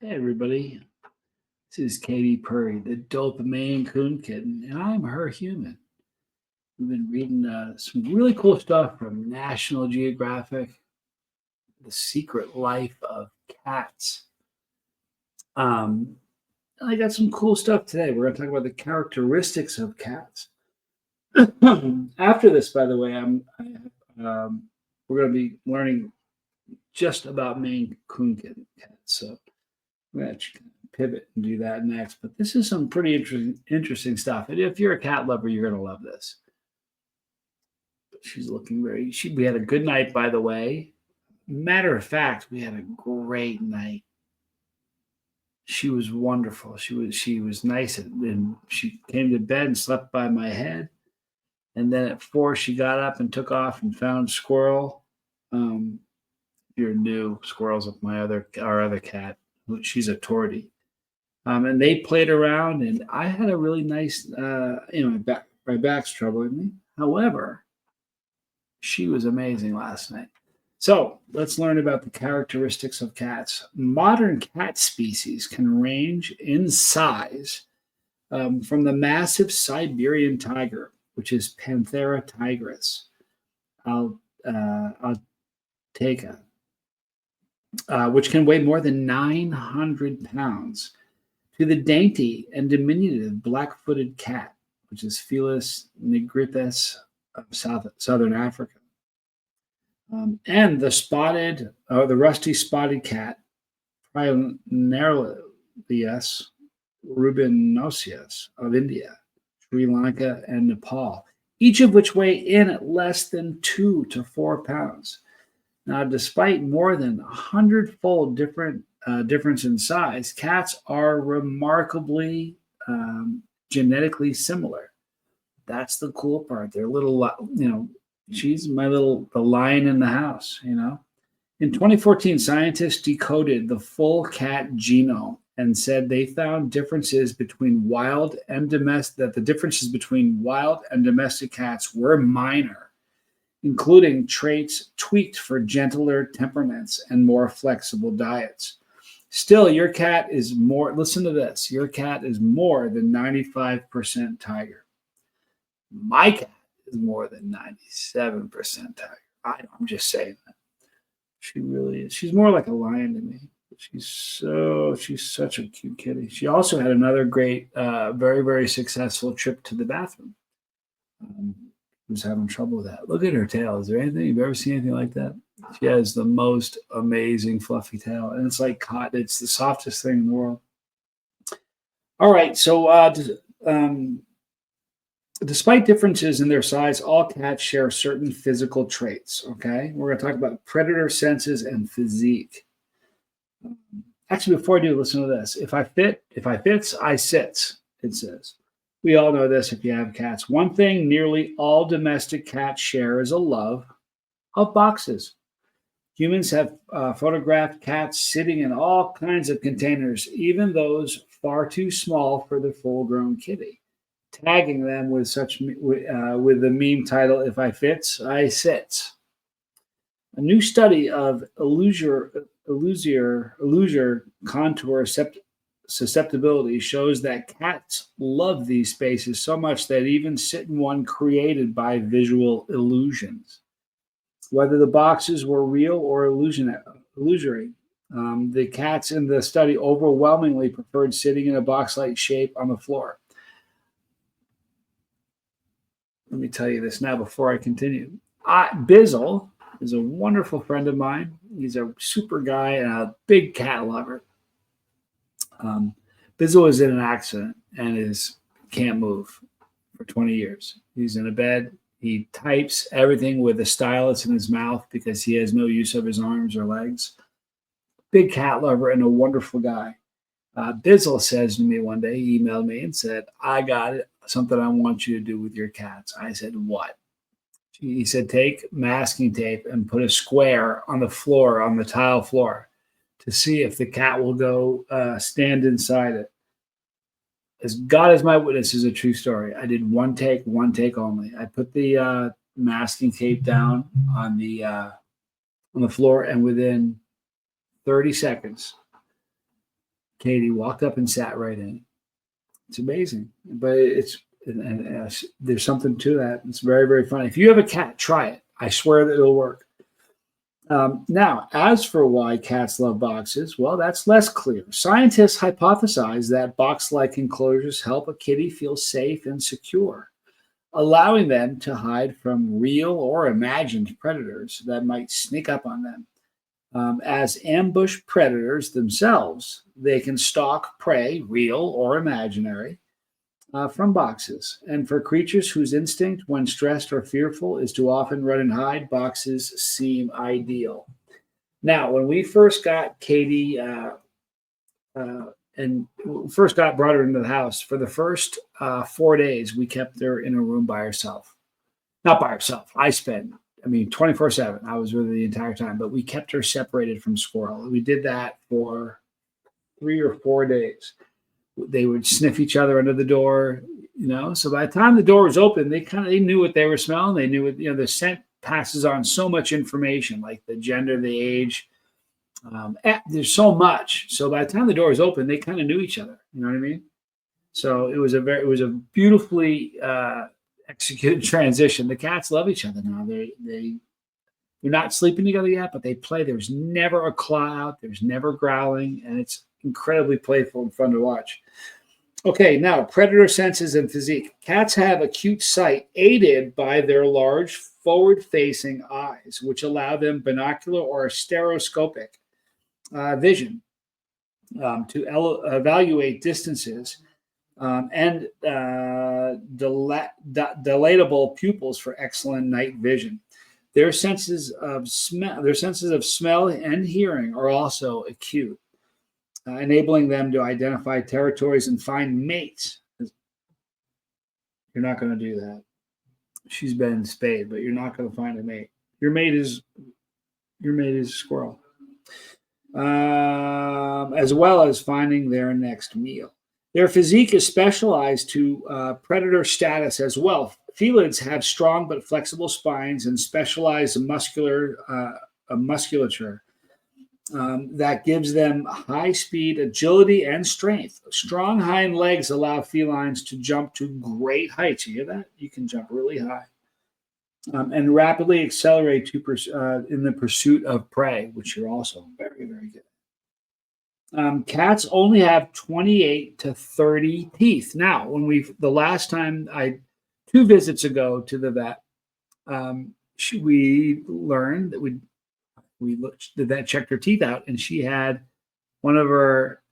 Hey everybody, this is Katy Purry, the dope Maine Coon kitten, and I'm her human. We've been reading some really cool stuff from National Geographic, The Secret Life of Cats. Um, I got some cool stuff today. We're going to talk about the characteristics of cats. After this, by the way, we're going to be learning just about Maine Coon cats. So we're going to pivot and do that next. But this is some pretty interesting stuff. And if you're a cat lover, you're going to love this. She's looking very. We had a good night, by the way. Matter of fact, we had a great night. She was wonderful. She was nice, and she came to bed and slept by my head. And then at 4, she got up and took off and found Squirrel. You're new. Squirrel's with our other cat. She's a tortie. And they played around, and I had a really nice. My back's troubling me. However, she was amazing last night. So let's learn about the characteristics of cats. Modern cat species can range in size from the massive Siberian tiger, which is Panthera tigris, Alteca, which can weigh more than 900 pounds, to the dainty and diminutive black-footed cat, which is Felis nigritas of southern Africa. And the rusty spotted cat, Prionerlius rubinosus of India, Sri Lanka, and Nepal, each of which weigh in at less than 2 to 4 pounds. Now, despite more than 100-fold difference in size, cats are remarkably genetically similar. That's the cool part. They're little, she's the lion in the house, In 2014, scientists decoded the full cat genome and said they found differences between wild and domestic, that the differences between wild and domestic cats were minor, including traits tweaked for gentler temperaments and more flexible diets. Still, your cat is more, listen to this, your cat is more than 95% tiger. My cat is more than 97% tiger. I'm just saying that. She really is. She's more like a lion to me. She's such a cute kitty. She also had another great, very, very successful trip to the bathroom. Was having trouble with that. Look at her tail. Is there anything you've ever seen anything like that? She has the most amazing fluffy tail, and it's like cotton. It's the softest thing in the world. All right, so despite differences in their size, all cats share certain physical traits. Okay, we're going to talk about predator senses and physique. Actually, before I do, listen to this. If I fits, I sits. It says. We all know this if you have cats. One thing nearly all domestic cats share is a love of boxes. Humans have photographed cats sitting in all kinds of containers, even those far too small for the full-grown kitty, tagging them with the meme title, "If I fits, I sits." A new study of illusory contour susceptibility shows that cats love these spaces so much that even sit in one created by visual illusions. Whether the boxes were real or illusory, the cats in the study overwhelmingly preferred sitting in a box-like shape on the floor. Let me tell you this now before I continue. Bizzle is a wonderful friend of mine. He's a super guy and a big cat lover. Bizzle was in an accident and can't move for 20 years. He's in a bed. He types everything with a stylus in his mouth because he has no use of his arms or legs. Big cat lover and a wonderful guy. Bizzle says to me one day, he emailed me and said, "I got it. Something I want you to do with your cats." I said, "What?" He said, "Take masking tape and put a square on the floor, on the tile floor, to see if the cat will go stand inside it." As God is my witness, is a true story. I did one take only. I put the masking tape down on the floor, and within 30 seconds, Katy walked up and sat right in it. It's amazing, but there's something to that. It's very, very funny. If you have a cat, try it. I swear that it'll work. Now, as for why cats love boxes, well, that's less clear. Scientists hypothesize that box-like enclosures help a kitty feel safe and secure, allowing them to hide from real or imagined predators that might sneak up on them. As ambush predators themselves, they can stalk prey, real or imaginary, from boxes. And for creatures whose instinct, when stressed or fearful, is to often run and hide, boxes seem ideal. Now, when we first got Katy and first brought her into the house, for the first 4 days, we kept her in a room by herself. Not by herself. 24/7. I was with her the entire time, but we kept her separated from Squirrel. We did that for 3 or 4 days. They would sniff each other under the door, So by the time the door was open, they knew what they were smelling. They knew what, the scent passes on so much information, like the gender, the age. There's so much. So by the time the door was open, they kind of knew each other. You know what I mean? So it was a beautifully executed transition. The cats love each other now. They're not sleeping together yet, but they play. There's never a claw out. There's never growling, and it's incredibly playful and fun to watch. Okay, now predator senses and physique. Cats have acute sight aided by their large forward-facing eyes, which allow them binocular or stereoscopic vision to evaluate distances and dilatable pupils for excellent night vision. Their senses of smell and hearing are also acute, enabling them to identify territories and find mates. You're not going to do that. She's been spayed, but you're not going to find a mate. Your mate is a squirrel, as well as finding their next meal. Their physique is specialized to predator status as well. Felids have strong but flexible spines and specialized musculature that gives them high speed, agility, and strength. Strong hind legs allow felines to jump to great heights. You hear that? You can jump really high. And rapidly accelerate in the pursuit of prey, which are also very, very good. Cats only have 28 to 30 teeth. Now, the last time 2 visits ago to the vet, we learned that the vet checked her teeth out, and she had one of her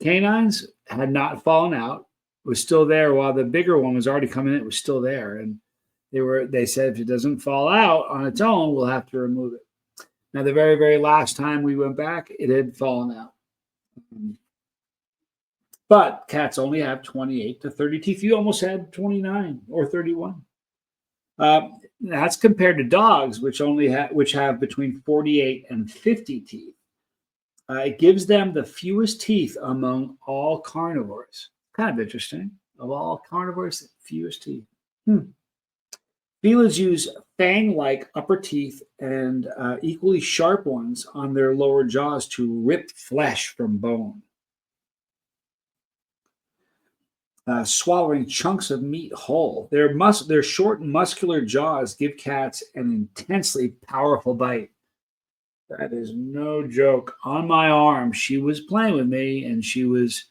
canines had not fallen out, was still there, while the bigger one was already coming in. It was still there, and they said if it doesn't fall out on its own, we'll have to remove it. Now, the very, very last time we went back, it had fallen out. But cats only have 28 to 30 teeth. You almost had 29 or 31. That's compared to dogs, which have between 48 and 50 teeth. It gives them the fewest teeth among all carnivores. Kind of interesting. Of all carnivores, the fewest teeth. Felids use fang-like upper teeth and equally sharp ones on their lower jaws to rip flesh from bone. Swallowing chunks of meat whole. Their short, muscular jaws give cats an intensely powerful bite. That is no joke. On my arm, she was playing with me, and she was.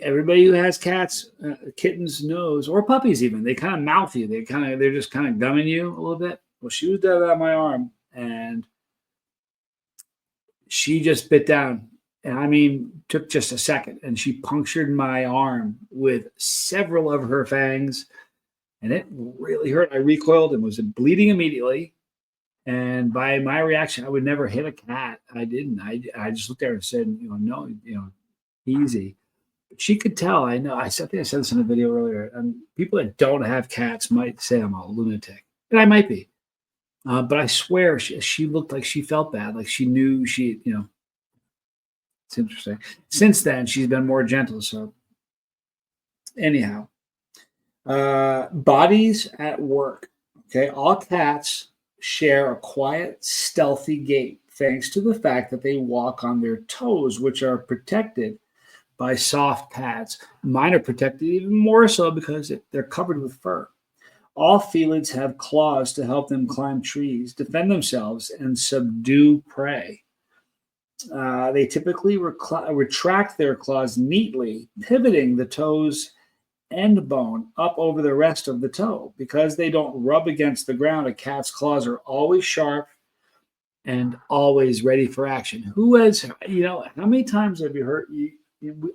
Everybody who has cats, kittens knows, or puppies even. They kind of mouth you. They're just kind of gumming you a little bit. Well, she was dead on my arm, and she just bit down. And took just a second, and she punctured my arm with several of her fangs, and it really hurt. I recoiled and was bleeding immediately. And by my reaction, I would never hit a cat. I didn't. I just looked at her and said, no, easy. But she could tell. I know. I think I said this in a video earlier. And people that don't have cats might say I'm a lunatic, and I might be. But I swear, she looked like she felt bad, like she knew It's interesting. Since then, she's been more gentle. So anyhow, bodies at work. Okay, all cats share a quiet, stealthy gait, thanks to the fact that they walk on their toes, which are protected by soft pads. Mine are protected even more so because they're covered with fur. All felids have claws to help them climb trees, defend themselves, and subdue prey. They typically retract their claws neatly, pivoting the toes end bone up over the rest of the toe. Because they don't rub against the ground, a cat's claws are always sharp and always ready for action. Who has, how many times have you heard?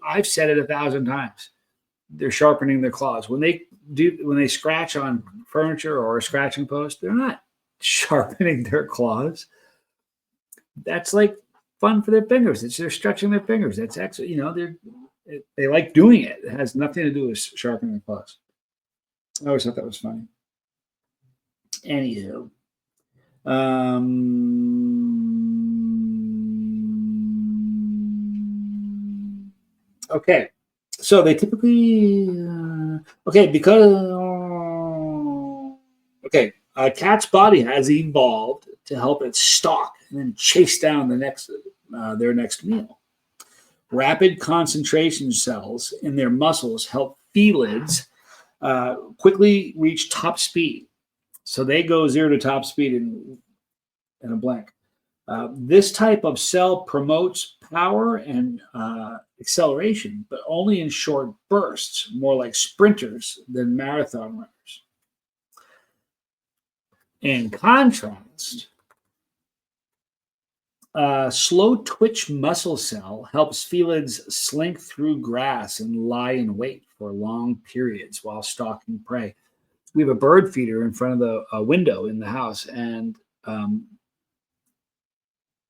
I've said it 1,000 times. They're sharpening their claws. When they scratch on furniture or a scratching post, they're not sharpening their claws. That's like fun for their fingers. They're stretching their fingers. That's actually, they like doing it. It has nothing to do with sharpening their claws. I always thought that was funny. Anywho, okay. So they typically, a cat's body has evolved to help it stalk and then chase down their next meal. Rapid concentration cells in their muscles help felids quickly reach top speed. So they go 0 to top speed in a blink. This type of cell promotes power and acceleration, but only in short bursts, more like sprinters than marathon runners. In contrast, slow twitch muscle cell helps felids slink through grass and lie in wait for long periods while stalking prey. We have a bird feeder in front of the window in the house, and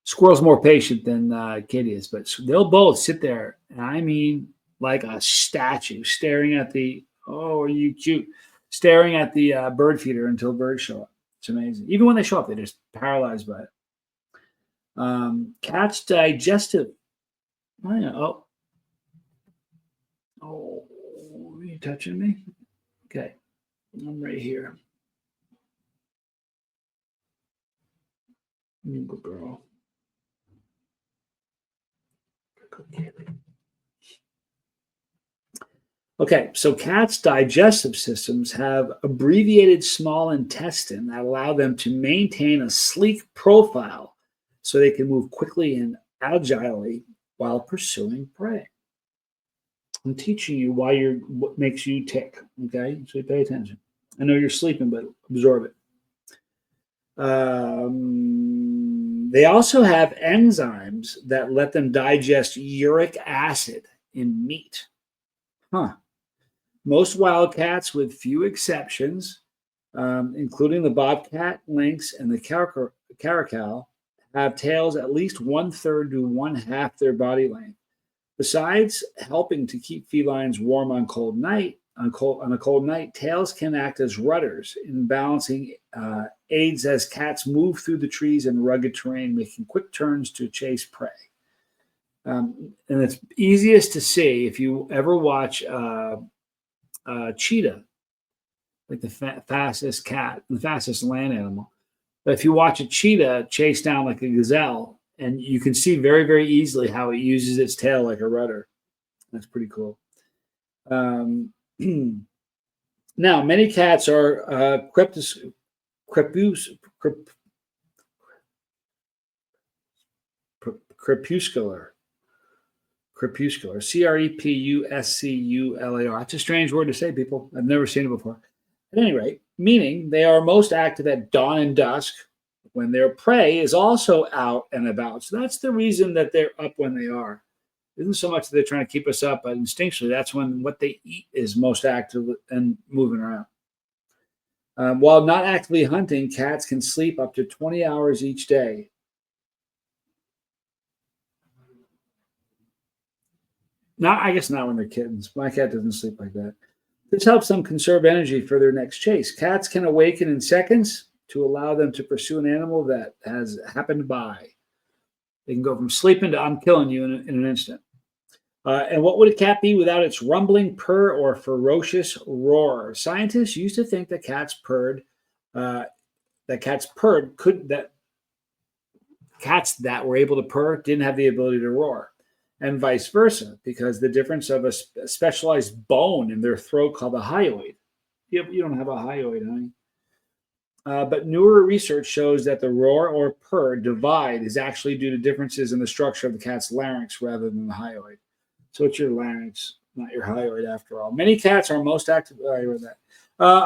squirrel's more patient than Katy is, but they'll both sit there, and I mean like a statue, staring at are you cute, staring at the bird feeder until birds show up. It's amazing. Even when they show up, they're just paralyzed by it. Cat's digestive. Oh, are you touching me? Okay, I'm right here. You good girl. Okay, so cats' digestive systems have abbreviated small intestine that allow them to maintain a sleek profile so they can move quickly and agilely while pursuing prey. I'm teaching you what makes you tick, okay? So pay attention. I know you're sleeping, but absorb it. They also have enzymes that let them digest uric acid in meat. Most wild cats, with few exceptions, including the bobcat, lynx, and the caracal, have tails at least 1/3 to 1/2 their body length. Besides helping to keep felines warm on a cold night, tails can act as rudders in balancing aids as cats move through the trees and rugged terrain, making quick turns to chase prey. And it's easiest to see if you ever watch cheetah, like the fastest cat, the fastest land animal. But if you watch a cheetah chase down like a gazelle, and you can see very, very easily how it uses its tail like a rudder. That's pretty cool. Now, many cats are crepuscular. Crepuscular, crepuscular. That's a strange word to say, people. I've never seen it before. At any rate, meaning they are most active at dawn and dusk when their prey is also out and about. So that's the reason that they're up when they are. It isn't so much that they're trying to keep us up, but instinctually, that's when what they eat is most active and moving around. While not actively hunting, cats can sleep up to 20 hours each day. I guess not when they're kittens. My cat doesn't sleep like that. This helps them conserve energy for their next chase. Cats can awaken in seconds to allow them to pursue an animal that has happened by. They can go from sleeping to I'm killing you in an instant. And what would a cat be without its rumbling purr or ferocious roar? Scientists used to think that cats that were able to purr didn't have the ability to roar. and vice versa, because the difference of a specialized bone in their throat called a hyoid. You don't have a hyoid, honey. But newer research shows that the roar or purr divide is actually due to differences in the structure of the cat's larynx rather than the hyoid. So it's your larynx, not your hyoid after all. Many cats are most active. I read that.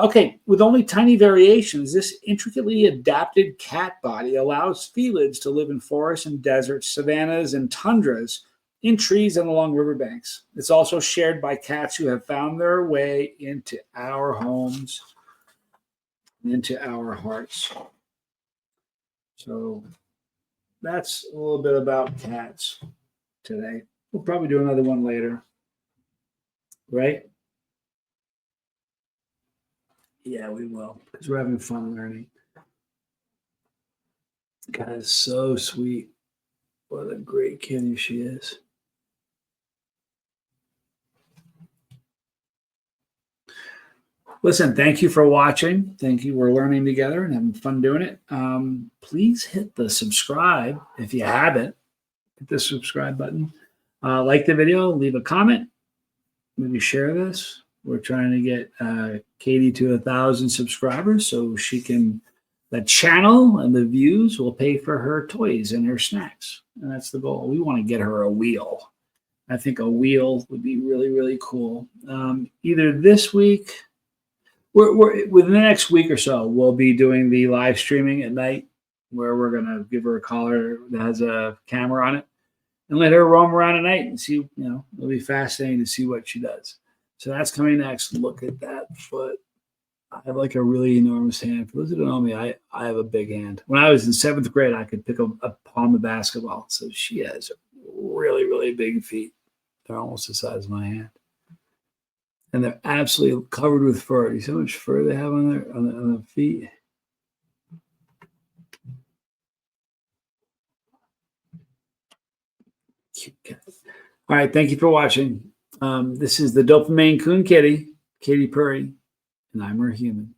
Okay, with only tiny variations, this intricately adapted cat body allows felids to live in forests and deserts, savannas, and tundras, in trees and along riverbanks. It's also shared by cats who have found their way into our homes, into our hearts. So that's a little bit about cats today. We'll probably do another one later, right? Yeah, we will, because we're having fun learning. God is so sweet. What a great kitty she is. Listen, thank you for watching. Thank you. We're learning together and having fun doing it. Please hit the subscribe if you haven't. Hit the subscribe button. Like the video, leave a comment. Maybe share this. We're trying to get Katy to 1,000 subscribers so she can, the channel and the views will pay for her toys and her snacks. And that's the goal. We want to get her a wheel. I think a wheel would be really, really cool. Either this week, within the next week or so, we'll be doing the live streaming at night where we're going to give her a collar that has a camera on it and let her roam around at night and see, it'll be fascinating to see what she does. So that's coming next. Look at that foot. I have like a really enormous hand. For those who don't know me, I have a big hand. When I was in 7th grade, I could pick up a palm of basketball. So she has really, really big feet. They're almost the size of my hand. And they're absolutely covered with fur. You see how much fur they have on their feet? Cute cat. All right, thank you for watching. This is the Maine Coon kitty, Katy Purry, and I'm her human.